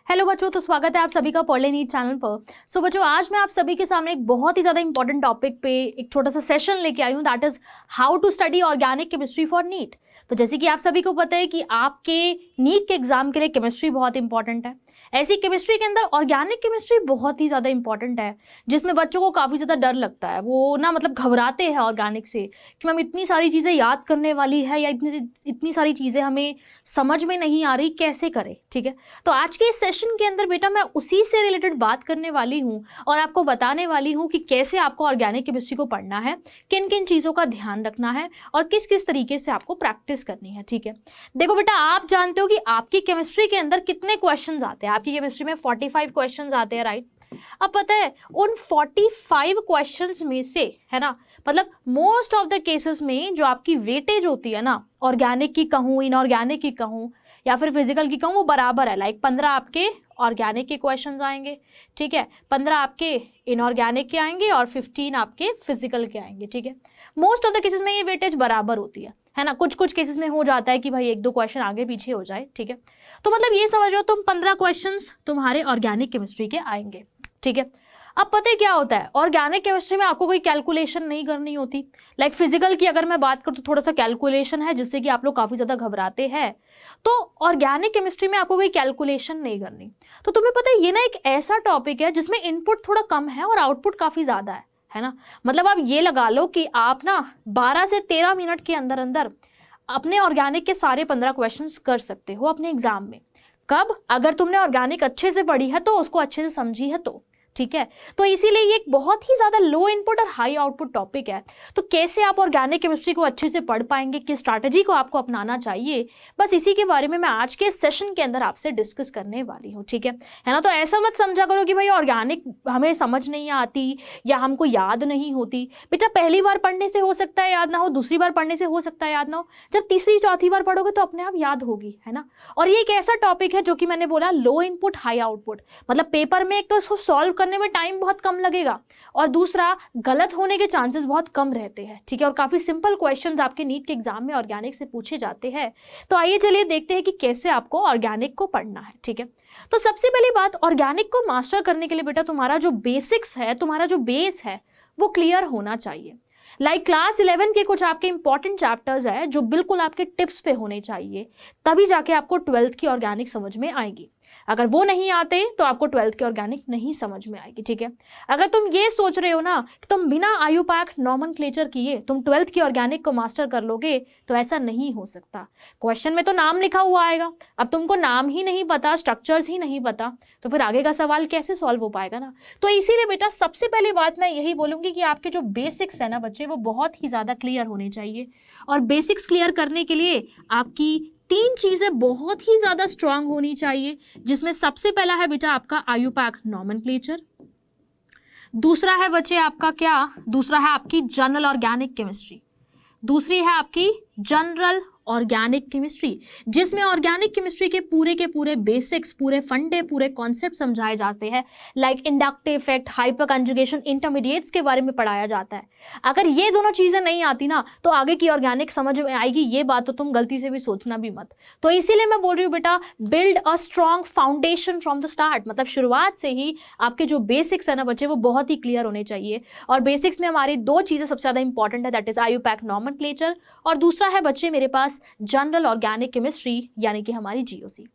Hello बच्चों, तो स्वागत है आप सभी का पढ़ले नीट चैनल पर। सो बच्चों, आज मैं आप सभी के सामने एक बहुत ही ज़्यादा इंपॉर्टेंट टॉपिक पे एक छोटा सा सेशन लेके आई हूँ, that is how to study organic chemistry for NEET. तो जैसे कि आप सभी को पता है कि आपके नीट के एग्जाम के लिए केमिस्ट्री बहुत इंपॉर्टेंट है। ऐसी केमिस्ट्री के अंदर ऑर्गेनिक केमिस्ट्ट्री बहुत ही ज़्यादा इंपॉर्टेंट है, जिसमें बच्चों को काफ़ी ज़्यादा डर लगता है। वो ना मतलब घबराते हैं ऑर्गेनिक से कि मैम इतनी सारी चीज़ें याद करने वाली है या इतनी सारी चीज़ें हमें समझ में नहीं आ रही, कैसे करें। ठीक है, तो आज के इस सेशन के अंदर बेटा मैं उसी से रिलेटेड बात करने वाली हूँ और आपको बताने वाली हूँ कि कैसे आपको ऑर्गेनिक केमिस्ट्री को पढ़ना है, किन किन चीज़ों का ध्यान रखना है और किस किस तरीके से आपको प्रैक्टिस करनी है। ठीक है, देखो बेटा, आप जानते हो कि आपकी केमिस्ट्री के अंदर कितने क्वेश्चन आते हैं। आपकी केमिस्ट्री में 45 क्वेश्चन आते हैं, राइट। अब पता है उन 45 क्वेश्चंस में से, है ना, मतलब मोस्ट ऑफ द केसेस में जो आपकी वेटेज होती है ना, ऑर्गेनिक की कहूँ, इनऑर्गेनिक की कहूँ या फिर फिजिकल की कहूँ, वो बराबर है। लाइक 15 आपके ऑर्गेनिक के क्वेश्चंस आएंगे, ठीक है, 15 आपके इनऑर्गेनिक के आएंगे और 15 आपके फिजिकल के आएंगे। ठीक है, मोस्ट ऑफ द केसेस में ये वेटेज बराबर होती है ना। कुछ कुछ केसेस में हो जाता है कि भाई 1-2 क्वेश्चन आगे पीछे हो जाए। ठीक है, तो मतलब ये समझ लो तुम 15 क्वेश्चंस तुम्हारे ऑर्गेनिक केमिस्ट्री के आएंगे। ठीक है, अब पता है क्या होता है, ऑर्गेनिक केमिस्ट्री में आपको कोई कैलकुलेशन नहीं करनी होती। लाइक फिजिकल की अगर मैं बात करूँ तो थोड़ा सा कैलकुलेशन है, जिससे कि आप लोग काफ़ी ज़्यादा घबराते हैं। तो ऑर्गेनिक केमिस्ट्री में आपको कोई कैलकुलेशन नहीं करनी। तो तुम्हें पता है ये ना एक ऐसा टॉपिक है जिसमें इनपुट थोड़ा कम है और आउटपुट काफ़ी ज़्यादा है ना। मतलब आप ये लगा लो कि आप ना 12 से 13 मिनट के अंदर अंदर अपने ऑर्गेनिक के सारे 15 क्वेश्चंस कर सकते हो अपने एग्जाम में। कब? अगर तुमने ऑर्गेनिक अच्छे से पढ़ी है तो, उसको अच्छे से समझी है तो। ठीक है, तो इसीलिए ये एक बहुत ही ज्यादा लो इनपुट और हाई आउटपुट टॉपिक है। तो कैसे आप ऑर्गेनिक केमिस्ट्री को अच्छे से पढ़ पाएंगे, किस स्ट्रैटेजी को आपको अपनाना चाहिए, बस इसी के बारे में मैं आज के सेशन के अंदर आपसे डिस्कस करने वाली हूँ। ठीक है ना। तो ऐसा मत समझा करो कि भाई ऑर्गेनिक हमें समझ नहीं आती या हमको याद नहीं होती। बेटा, पहली बार पढ़ने से हो सकता है याद ना हो, दूसरी बार पढ़ने से हो सकता है याद ना हो, जब तीसरी चौथी बार पढ़ोगे तो अपने आप याद होगी, है ना। और ये एक ऐसा टॉपिक है जो कि मैंने बोला लो इनपुट हाई आउटपुट। मतलब पेपर में एक तो इसको सॉल्व करने में टाइम बहुत कम लगेगा और दूसरा गलत होने के चांसेस बहुत कम रहते हैं। ठीक है, और काफी सिंपल क्वेश्चंस आपके नीट के एग्जाम में ऑर्गेनिक से पूछे जाते हैं। तो आइए चलिए देखते हैं कि कैसे आपको ऑर्गेनिक को पढ़ना है। ठीक है, तो सबसे पहली बात, ऑर्गेनिक को मास्टर करने के लिए बेटा तुम्हारा जो बेसिक्स है, तुम्हारा जो बेस है, वो क्लियर होना चाहिए। लाइक क्लास 11 के कुछ आपके इंपॉर्टेंट चैप्टर्स है जो बिल्कुल आपके टिप्स पे होने चाहिए, तभी जाके आपको 12th की ऑर्गेनिक समझ में आएगी। अगर वो नहीं आते तो आपको 12th की ऑर्गेनिक नहीं समझ में आएगी। ठीक है, अगर तुम ये सोच रहे हो ना कि तुम बिना आयुपाक नॉमेनक्लेचर किए तुम 12th की ऑर्गेनिक को मास्टर कर लोगे, तो ऐसा नहीं हो सकता। क्वेश्चन में तो नाम लिखा हुआ आएगा, अब तुमको नाम ही नहीं पता, स्ट्रक्चर्स ही नहीं पता, तो फिर आगे का सवाल कैसे सॉल्व हो पाएगा ना। तो इसीलिए बेटा सबसे पहली बात मैं यही बोलूंगी कि आपके जो बेसिक्स है ना बच्चे, वो बहुत ही ज्यादा क्लियर होने चाहिए। और बेसिक्स क्लियर करने के लिए आपकी 3 चीजें बहुत ही ज्यादा स्ट्रांग होनी चाहिए, जिसमें सबसे पहला है बेटा आपका आयुपाक नॉमेनक्लेचर। दूसरा है बच्चे आपका क्या? दूसरा है आपकी जनरल ऑर्गेनिक केमिस्ट्री। दूसरी है आपकी जनरल ऑर्गेनिक केमिस्ट्री, जिसमें ऑर्गेनिक केमिस्ट्री के पूरे बेसिक्स, पूरे फंडे, पूरे कॉन्सेप्ट समझाए जाते हैं। Like inductive effect, hyper conjugation, intermediates के बारे में पढ़ाया जाता है। अगर ये दोनों चीजें नहीं आती ना तो आगे की ऑर्गेनिक समझ में आएगी, ये बात तो तुम गलती से भी सोचना भी मत। तो इसीलिए मैं बोल रही हूँ बेटा, build a strong foundation from the start. मतलब शुरुआत से ही आपके जो बेसिक्स है ना बच्चे, वो बहुत ही क्लियर होने चाहिए। और बेसिक्स में हमारी 2 चीजें सबसे ज्यादा इंपॉर्टेंट है, दैट इज आयुपाक नॉमेनक्लेचर और दूसरा है बच्चे मेरे पास जनरल ऑर्गेनिक केमिस्ट्री, यानी कि हमारी जीओसी।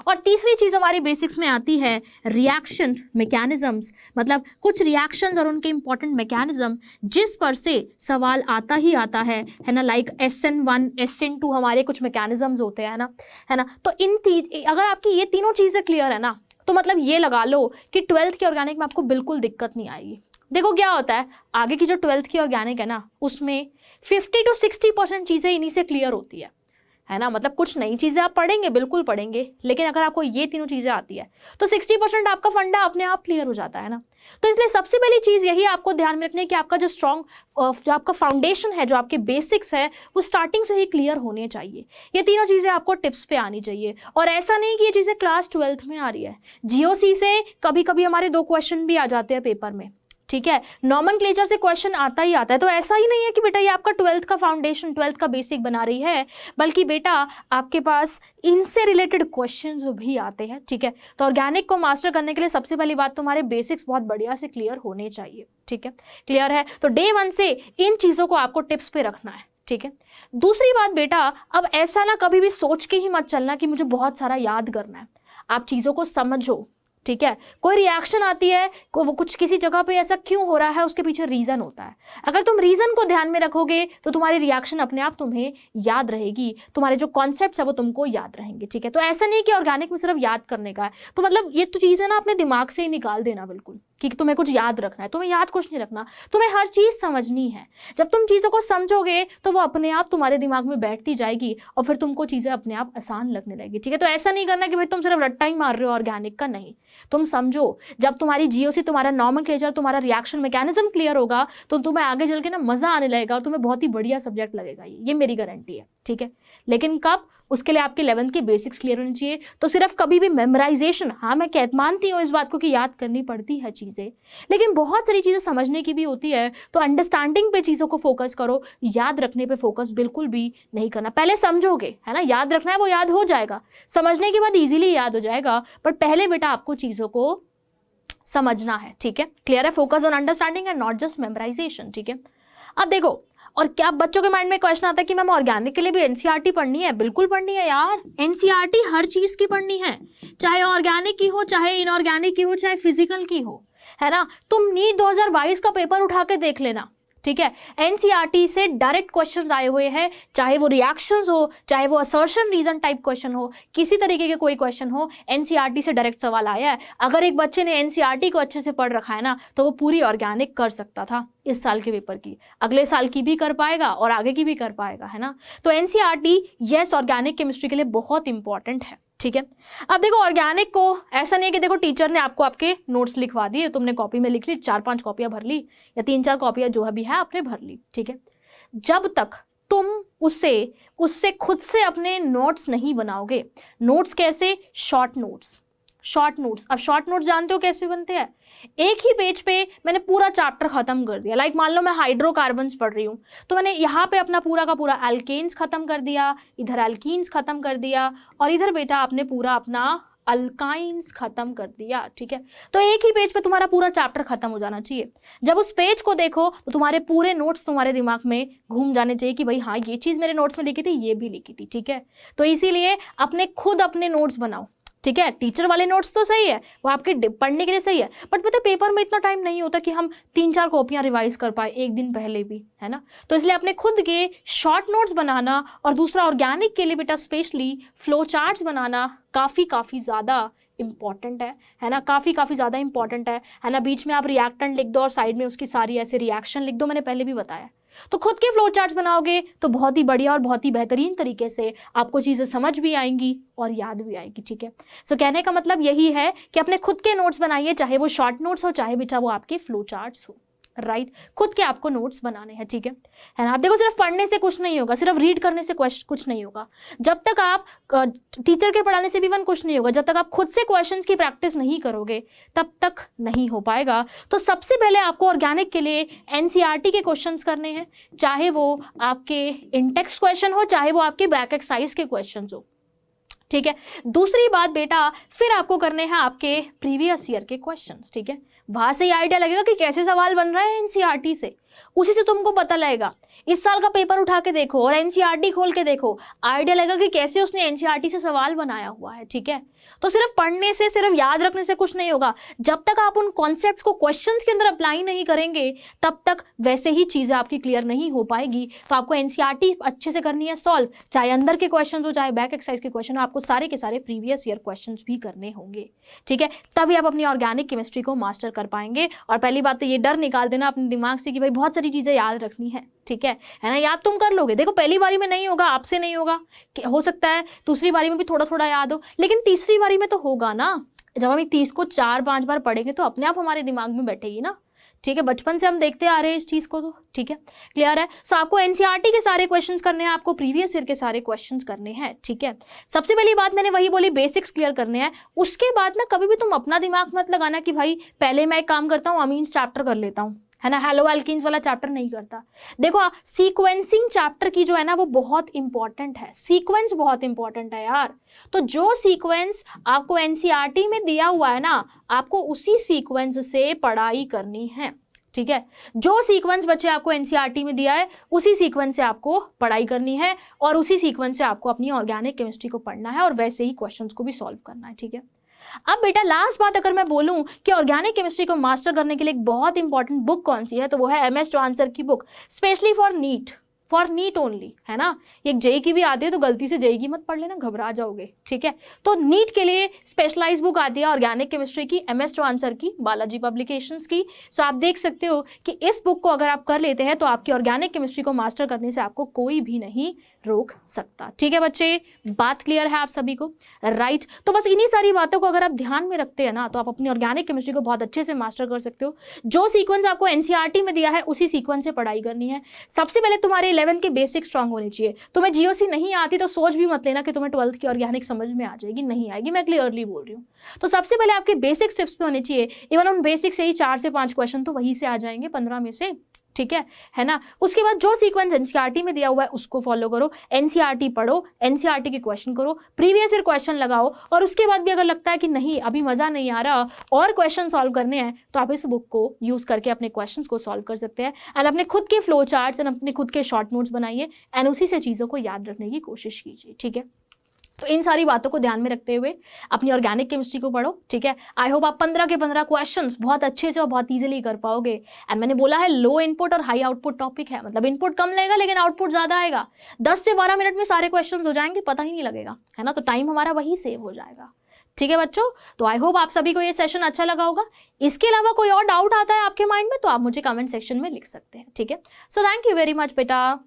और तीसरी चीज हमारी बेसिक्स में आती है रिएक्शन मैकेनिज्म्स। मतलब कुछ रिएक्शंस और उनके इंपॉर्टेंट मैकेनिज्म जिस पर से सवाल आता ही आता है ना। लाइक SN1 SN2 हमारे कुछ मैकेनिज्म्स होते हैं ना, है ना। तो अगर आपकी ये तीनों चीजें क्लियर है ना, तो मतलब ये लगा लो कि 12th की ऑर्गेनिक में आपको बिल्कुल दिक्कत नहीं आएगी। देखो क्या होता है, आगे की जो 12th की ऑर्गेनिक है ना, उसमें 50 to 60% चीजें इन्हीं से क्लियर होती है ना। मतलब कुछ नई चीजें आप पढ़ेंगे, बिल्कुल पढ़ेंगे, लेकिन अगर आपको ये तीनों चीजें आती है तो 60% आपका फंडा अपने आप क्लियर हो जाता है ना। तो इसलिए सबसे पहली चीज यही आपको ध्यान में रखनी है कि आपका जो स्ट्रॉन्ग, जो आपका फाउंडेशन है, जो आपके बेसिक्स है, वो स्टार्टिंग से ही क्लियर होने चाहिए। ये तीनों चीजें आपको टिप्स पे आनी चाहिए। और ऐसा नहीं कि ये चीजें क्लास 12th में आ रही है, जीओसी से कभी कभी हमारे 2 क्वेश्चन भी आ जाते हैं पेपर में। ठीक है, नॉमेनक्लेचर से क्वेश्चन आता ही आता है। तो ऐसा ही नहीं है कि बेटा ये आपका 12th का फाउंडेशन, 12th का बेसिक बना रही है, बल्कि बेटा आपके पास इनसे रिलेटेड क्वेश्चंस भी आते हैं। ठीक है, तो ऑर्गेनिक को मास्टर करने के लिए सबसे पहली बात तुम्हारे बेसिक्स बहुत बढ़िया से क्लियर होने चाहिए। ठीक है, क्लियर है? तो डे 1 से इन चीज़ों को आपको टिप्स पे रखना है। ठीक है, दूसरी बात बेटा, अब ऐसा ना कभी भी सोच के ही मत चलना कि मुझे बहुत सारा याद करना है। आप चीज़ों को समझो। ठीक है, कोई रिएक्शन आती है, वो कुछ किसी जगह पे ऐसा क्यों हो रहा है, उसके पीछे रीजन होता है। अगर तुम रीजन को ध्यान में रखोगे तो तुम्हारी रिएक्शन अपने आप तुम्हें याद रहेगी, तुम्हारे जो कॉन्सेप्ट्स है वो तुमको याद रहेंगे। ठीक है, तो ऐसा नहीं कि ऑर्गेनिक में सिर्फ याद करने का है। तो मतलब ये तो चीज़ है ना, अपने दिमाग से ही निकाल देना बिल्कुल कि तुम्हें कुछ याद रखना है। तुम्हें याद कुछ नहीं रखना, तुम्हें हर चीज़ समझनी है। जब तुम चीज़ों को समझोगे तो वो अपने आप तुम्हारे दिमाग में बैठती जाएगी और फिर तुमको चीज़ें अपने आप आसान लगने लगेगी। ठीक है, तो ऐसा नहीं करना कि भाई तुम सिर्फ रट्टा ही मार रहे हो ऑर्गेनिक का, नहीं। तुम समझो, जब तुम्हारी जीओसी, तुम्हारा नॉमेनक्लेचर, तुम्हारा रिएक्शन मैकेनिज्म क्लियर होगा तो तुम्हें आगे चल के ना मजा आने लगेगा और तुम्हें बहुत ही बढ़िया सब्जेक्ट लगेगा। ये मेरी गारंटी है। ठीक है, लेकिन कब? उसके लिए आपके 11th के बेसिक्स क्लियर होने चाहिए। तो सिर्फ कभी भी मेमोराइजेशन, हाँ मैं मानती हूँ इस बात को कि याद करनी पड़ती है चीज़ें, लेकिन बहुत सारी चीज़ें समझने की भी होती है। तो अंडरस्टैंडिंग पे चीज़ों को फोकस करो, याद रखने पे फोकस बिल्कुल भी नहीं करना। पहले समझोगे, है ना, याद रखना है, वो याद हो जाएगा, समझने के बाद इजीली याद हो जाएगा, बट पहले बेटा आपको चीज़ों को समझना है। ठीक है, क्लियर है? Focus on understanding and not just memorisation. ठीक है, अब देखो, और क्या बच्चों के माइंड में क्वेश्चन आता है कि मैम ऑर्गेनिक के लिए भी एनसीईआरटी पढ़नी है? बिल्कुल पढ़नी है यार, एनसीईआरटी हर चीज की पढ़नी है, चाहे ऑर्गेनिक की हो, चाहे इनऑर्गेनिक की हो, चाहे फिजिकल की हो, है ना। तुम नीट 2022 का पेपर उठा के देख लेना। ठीक है, एनसीईआरटी से डायरेक्ट क्वेश्चंस आए हुए हैं, चाहे वो रिएक्शंस हो, चाहे वो असर्शन रीजन टाइप क्वेश्चन हो, किसी तरीके के कोई क्वेश्चन हो, एनसीईआरटी से डायरेक्ट सवाल आया है। अगर एक बच्चे ने एनसीईआरटी को अच्छे से पढ़ रखा है ना, तो वो पूरी ऑर्गेनिक कर सकता था इस साल के पेपर की, अगले साल की भी कर पाएगा और आगे की भी कर पाएगा, है ना। तो एनसीईआरटी यस ऑर्गेनिक केमिस्ट्री के लिए बहुत इंपॉर्टेंट है। ठीक है, अब देखो ऑर्गेनिक को ऐसा नहीं है कि देखो टीचर ने आपको आपके नोट्स लिखवा दिए, तुमने कॉपी में लिख ली, 4-5 कॉपियां भर ली या 3-4 कॉपियां जो भी है आपने भर ली। ठीक है, जब तक तुम उससे खुद से अपने नोट्स नहीं बनाओगे, नोट्स कैसे? Short notes. शॉर्ट नोट्स, अब शॉर्ट नोट्स जानते हो कैसे बनते हैं? एक ही पेज पे मैंने पूरा चैप्टर खत्म कर दिया। लाइक मान लो मैं हाइड्रोकार्बन्स पढ़ रही हूँ, तो मैंने यहाँ पे अपना पूरा का पूरा एल्केन्स खत्म कर दिया, इधर एल्कीन्स खत्म कर दिया, और इधर बेटा आपने पूरा अपना अल्काइंस खत्म कर दिया। ठीक है, तो एक ही पेज पे तुम्हारा पूरा चैप्टर खत्म हो जाना चाहिए। जब उस पेज को देखो तो तुम्हारे पूरे नोट्स तुम्हारे दिमाग में घूम जाने चाहिए कि भाई हाँ ये चीज़ मेरे नोट्स में लिखी थी, ये भी लिखी थी। ठीक है, तो इसीलिए अपने नोट्स बनाओ। ठीक है, टीचर वाले नोट्स तो सही है, वो आपके पढ़ने के लिए सही है, बट पता है पेपर में इतना टाइम नहीं होता कि हम 3-4 कॉपियां रिवाइज कर पाए एक दिन पहले भी, है ना। तो इसलिए अपने खुद के शॉर्ट नोट्स बनाना, और दूसरा ऑर्गेनिक के लिए बेटा स्पेशली फ्लो चार्ट्स बनाना काफ़ी ज़्यादा इंपॉर्टेंट है ना, काफ़ी ज़्यादा इंपॉर्टेंट है ना। बीच में आप रिएक्टेंट लिख दो और साइड में उसकी सारी ऐसे रिएक्शन लिख दो, मैंने पहले भी बताया। तो खुद के फ्लो चार्ट्स बनाओगे तो बहुत ही बढ़िया और बहुत ही बेहतरीन तरीके से आपको चीज़ें समझ भी आएंगी और याद भी आएगी। ठीक है, सो कहने का मतलब यही है कि अपने खुद के नोट्स बनाइए, चाहे वो शॉर्ट नोट्स हो, चाहे बेटा वो आपके फ्लो चार्ट्स हो। राइट, खुद के आपको नोट्स बनाने हैं। ठीक है ना। आप देखो, सिर्फ पढ़ने से कुछ नहीं होगा, सिर्फ रीड करने से कुछ नहीं होगा। जब तक आप टीचर के पढ़ाने से भी कुछ नहीं होगा, जब तक आप खुद से क्वेश्चंस की प्रैक्टिस नहीं करोगे तब तक नहीं हो पाएगा। तो सबसे पहले आपको ऑर्गेनिक के लिए एनसीईआरटी के क्वेश्चंस करने हैं, चाहे वो आपके इंटेक्स्ट क्वेश्चन हो, चाहे वो आपके बैक एक्सरसाइज के क्वेश्चन हो। ठीक है, दूसरी बात बेटा, फिर आपको करने हैं आपके प्रीवियस ईयर के क्वेश्चंस। ठीक है, वहां से ही आइडिया लगेगा कि कैसे सवाल बन रहा है एनसीईआरटी से, उसी से तुमको पता लगेगा। इस साल का पेपर उठा के देखो और एनसीईआरटी खोल के देखो, आइडिया लगेगा कि कैसे उसने एनसीईआरटी से सवाल बनाया हुआ है। ठीक है, तो सिर्फ पढ़ने से, सिर्फ याद रखने से कुछ नहीं होगा। जब तक आप उन कॉन्सेप्ट्स को क्वेश्चंस के अंदर अप्लाई नहीं करेंगे तब तक वैसे ही चीजें आपकी क्लियर नहीं हो पाएगी। तो आपको एनसीईआरटी अच्छे से करनी है सॉल्व, चाहे अंदर के क्वेश्चन हो, चाहे बैक एक्सरसाइज के क्वेश्चन हो, आपको सारे के सारे प्रीवियस ईयर क्वेश्चन भी करने होंगे। ठीक है, तभी आप अपनी ऑर्गेनिक केमिस्ट्री को मास्टर कर पाएंगे। और पहली बात तो ये डर निकाल देना अपने दिमाग से कि भाई बहुत सारी चीजें याद रखनी है। ठीक है ना, याद तुम कर लोगे। देखो पहली बारी में नहीं होगा, आपसे नहीं होगा, हो सकता है दूसरी बारी में भी थोड़ा थोड़ा याद हो, लेकिन तीसरी बारी में तो होगा ना। जब हम एक 30 को 4-5 बार पढ़ेंगे तो अपने आप हमारे दिमाग में बैठेगी ना। ठीक है, बचपन से हम देखते आ रहे हैं इस चीज को, तो ठीक है, क्लियर है। सो आपको एनसीईआरटी के सारे क्वेश्चंस करने हैं, आपको प्रीवियस ईयर के सारे क्वेश्चंस करने हैं, ठीक है। सबसे पहली बात मैंने वही बोली, बेसिक्स क्लियर करने हैं। उसके बाद ना कभी भी तुम अपना दिमाग मत लगाना कि भाई पहले मैं एक काम करता हूँ, अमीन्स चैप्टर कर लेता हूँ, है ना, हेलो एल्कीन्स वाला चैप्टर नहीं करता। देखो सीक्वेंसिंग चैप्टर की जो है ना वो बहुत इंपॉर्टेंट है, सीक्वेंस बहुत इंपॉर्टेंट है यार। तो जो सीक्वेंस आपको एनसीईआरटी में दिया हुआ है ना, आपको उसी सीक्वेंस से पढ़ाई करनी है, ठीक है। जो सीक्वेंस बच्चे आपको एनसीईआरटी में दिया है उसी सीक्वेंस से आपको पढ़ाई करनी है, और उसी सीक्वेंस से आपको अपनी ऑर्गेनिक केमिस्ट्री को पढ़ना है, और वैसे ही क्वेश्चंस को भी सॉल्व करना है, ठीक है। अब बेटा लास्ट बात अगर मैं बोलूं कि ऑर्गेनिक केमिस्ट्री को मास्टर करने के लिए एक बहुत इंपॉर्टेंट बुक कौन सी है, तो वो है MS टू आंसर की book, specially for NEET only, है ना। एक जेई की भी आती है तो गलती से जेई की मत पढ़ लेना, घबरा जाओगे, ठीक है। तो नीट के लिए स्पेशलाइज बुक आती है ऑर्गेनिक केमिस्ट्री की, MS टू आंसर की, बालाजी पब्लिकेशंस की। सो आप देख सकते हो कि इस बुक को अगर आप कर लेते हैं तो आपकी ऑर्गेनिक केमिस्ट्री को मास्टर करने से आपको कोई भी नहीं रोक सकता, ठीक है बच्चे। बात क्लियर है आप सभी को, राइट। तो बस इन्हीं सारी बातों को अगर आप ध्यान में रखते हैं ना, तो आप अपनी ऑर्गेनिक केमिस्ट्री को बहुत अच्छे से मास्टर कर सकते हो। जो सीक्वेंस आपको एनसीईआरटी में दिया है उसी सीक्वेंस से पढ़ाई करनी है। सबसे पहले तुम्हारे 11 के बेसिक स्ट्रांग होने चाहिए। तुम्हें जीओसी नहीं आती तो सोच भी मत लेना कि तुम्हें 12th की ऑर्गेनिक समझ में आ जाएगी, नहीं आएगी, मैं क्लियरली बोल रही हूँ। तो सबसे पहले आपके बेसिक स्टेप्स पे होने चाहिए, इवन उन बेसिक से ही 4 से 5 क्वेश्चन तो वहीं से आ जाएंगे 15 में से, ठीक है ना। उसके बाद जो सीक्वेंस एनसीईआरटी में दिया हुआ है उसको फॉलो करो, एनसीईआरटी पढ़ो, एनसीईआरटी के क्वेश्चन करो, प्रीवियस ईयर क्वेश्चन लगाओ, और उसके बाद भी अगर लगता है कि नहीं अभी मजा नहीं आ रहा और क्वेश्चन सॉल्व करने हैं, तो आप इस बुक को यूज करके अपने क्वेश्चंस को सॉल्व कर सकते हैं। एंड अपने खुद के फ्लो चार्ट्स एंड अपने खुद के शॉर्ट नोट्स बनाइए, एंड उसी से चीजों को याद रखने की कोशिश कीजिए, ठीक है। तो इन सारी बातों को ध्यान में रखते हुए अपनी ऑर्गेनिक केमिस्ट्री को पढ़ो, ठीक है। आई होप आप 15 के 15 क्वेश्चंस बहुत अच्छे से और बहुत इजीली कर पाओगे। एंड मैंने बोला है लो इनपुट और हाई आउटपुट टॉपिक है, मतलब इनपुट कम लेगा लेकिन आउटपुट ज्यादा आएगा। 10 से 12 मिनट में सारे क्वेश्चंस हो जाएंगे, पता ही नहीं लगेगा, है ना। तो टाइम हमारा वही सेव हो जाएगा, ठीक है बच्चों। तो आई होप आप सभी को ये सेशन अच्छा लगा होगा। इसके अलावा कोई और डाउट आता है आपके माइंड में तो आप मुझे कमेंट सेक्शन में लिख सकते हैं, ठीक है। So thank you very much बेटा।